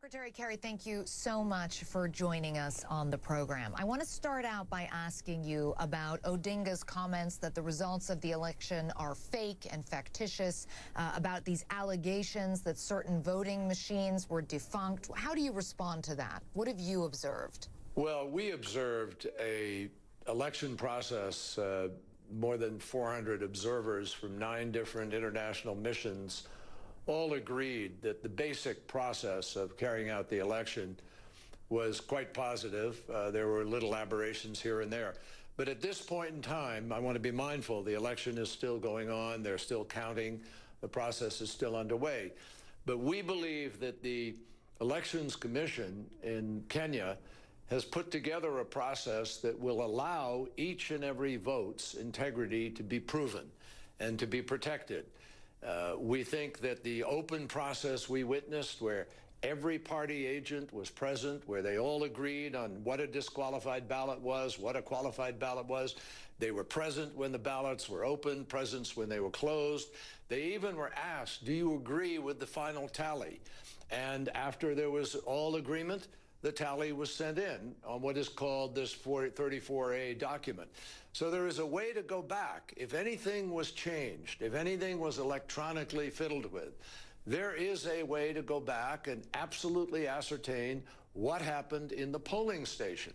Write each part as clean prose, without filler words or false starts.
Secretary Kerry, thank you so much for joining us on the program. I want to start out by asking you about Odinga's comments that the results of the election are fake and factitious, about these allegations that certain voting machines were defunct. How do you respond to that? What have you observed? Well, we observed a election process, more than 400 observers from 9 different international missions all agreed that the basic process of carrying out the election was quite positive. There were little aberrations here and there. But at this point in time, I want to be mindful the election is still going on. They're still counting. The process is still underway. But we believe that the Elections Commission in Kenya has put together a process that will allow each and every vote's integrity to be proven and to be protected. We think that the open process we witnessed, where every party agent was present, where they all agreed on what a disqualified ballot was, what a qualified ballot was. They were present when the ballots were open, present when they were closed. They even were asked, do you agree with the final tally? And after there was all agreement, the tally was sent in on what is called this 34A document. So there is a way to go back. If anything was changed, if anything was electronically fiddled with, there is a way to go back and absolutely ascertain what happened in the polling station.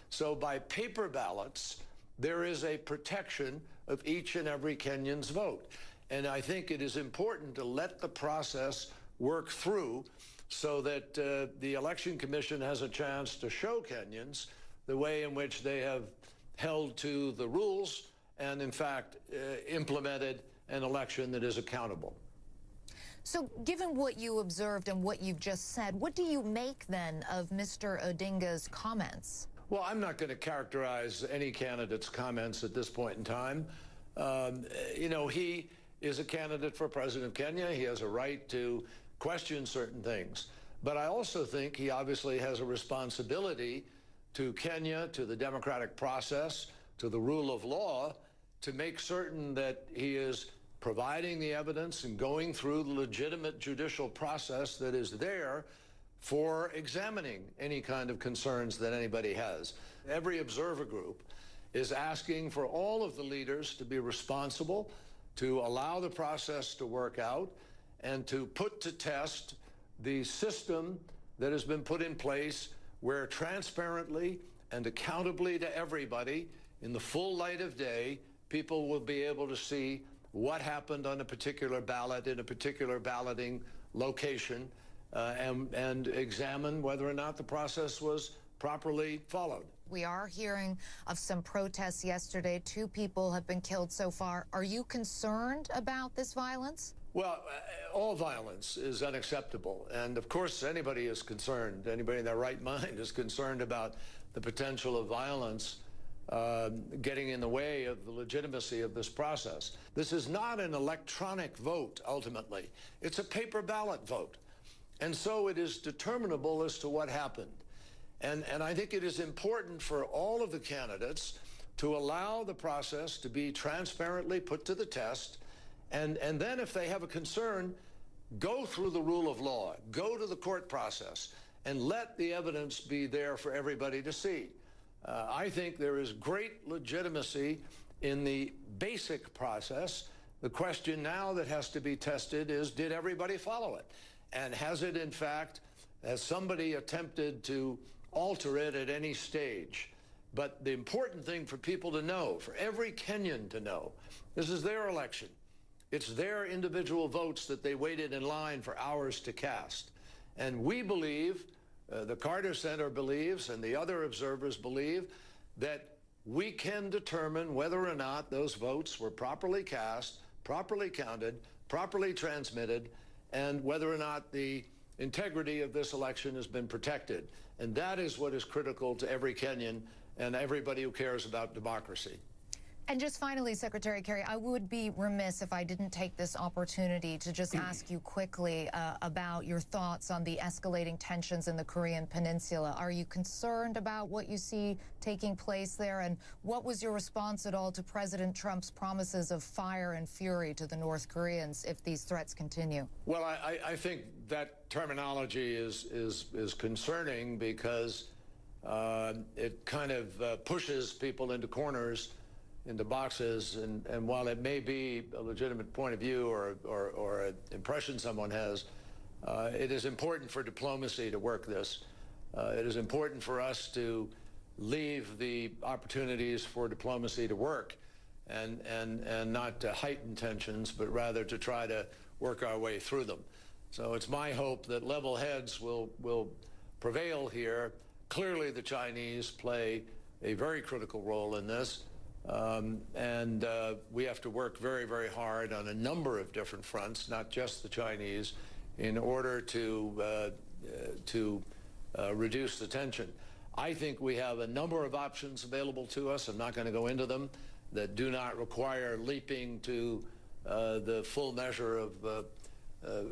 So by paper ballots, there is a protection of each and every Kenyan's vote. And I think it is important to let the process work through so that the Election Commission has a chance to show Kenyans the way in which they have held to the rules and, in fact, implemented an election that is accountable. So given what you observed and what you've just said, what do you make then of Mr. Odinga's comments? Well, I'm not going to characterize any candidate's comments at this point in time. You know, he is a candidate for president of Kenya. He has a right to question certain things. But I also think he obviously has a responsibility to Kenya, to the democratic process, to the rule of law, to make certain that he is providing the evidence and going through the legitimate judicial process that is there for examining any kind of concerns that anybody has. Every observer group is asking for all of the leaders to be responsible, to allow the process to work out, and to put to test the system that has been put in place where transparently and accountably to everybody, in the full light of day, people will be able to see what happened on a particular ballot in a particular balloting location and examine whether or not the process was properly followed. We are hearing of some protests yesterday. 2 people have been killed so far. Are you concerned about this violence? Well, all violence is unacceptable. And of course, anybody is concerned. Anybody in their right mind is concerned about the potential of violence getting in the way of the legitimacy of this process. This is not an electronic vote, ultimately. It's a paper ballot vote. And so it is determinable as to what happened. And I think it is important for all of the candidates to allow the process to be transparently put to the test. And then if they have a concern, go through the rule of law, go to the court process, and let the evidence be there for everybody to see. I think there is great legitimacy in the basic process. The question now that has to be tested is, did everybody follow it? And has it, in fact, has somebody attempted to alter it at any stage? But the important thing for people to know, for every Kenyan to know, this is their election. It's their individual votes that they waited in line for hours to cast. And we believe, the Carter Center believes, and the other observers believe, that we can determine whether or not those votes were properly cast, properly counted, properly transmitted, and whether or not the integrity of this election has been protected. And that is what is critical to every Kenyan and everybody who cares about democracy. And just finally, Secretary Kerry, I would be remiss if I didn't take this opportunity to just ask you quickly about your thoughts on the escalating tensions in the Korean Peninsula. Are you concerned about what you see taking place there? And what was your response at all to President Trump's promises of fire and fury to the North Koreans if these threats continue? Well, I think that terminology is concerning because it kind of pushes people into corners, into boxes, and while it may be a legitimate point of view or an impression someone has, it is important for diplomacy to work this. It is important for us to leave the opportunities for diplomacy to work and not to heighten tensions, but rather to try to work our way through them. So it's my hope that level heads will prevail here. Clearly, the Chinese play a very critical role in this. And we have to work very, very hard on a number of different fronts, not just the Chinese, in order to reduce the tension. I think we have a number of options available to us. I'm not going to go into them, that do not require leaping to the full measure of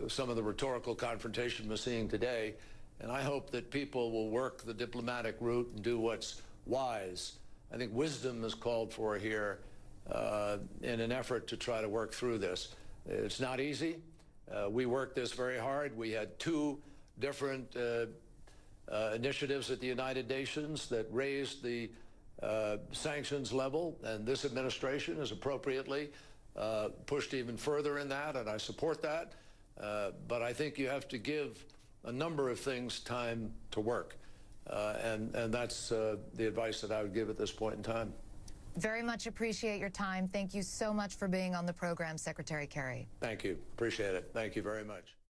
some of the rhetorical confrontation we're seeing today. And I hope that people will work the diplomatic route and do what's wise. I think wisdom is called for here in an effort to try to work through this. It's not easy. We worked this very hard. We had two different initiatives at the United Nations that raised the sanctions level, and this administration has appropriately pushed even further in that, and I support that. But I think you have to give a number of things time to work. And that's the advice that I would give at this point in time. Very much appreciate your time. Thank you so much for being on the program, Secretary Kerry. Thank you. Appreciate it. Thank you very much.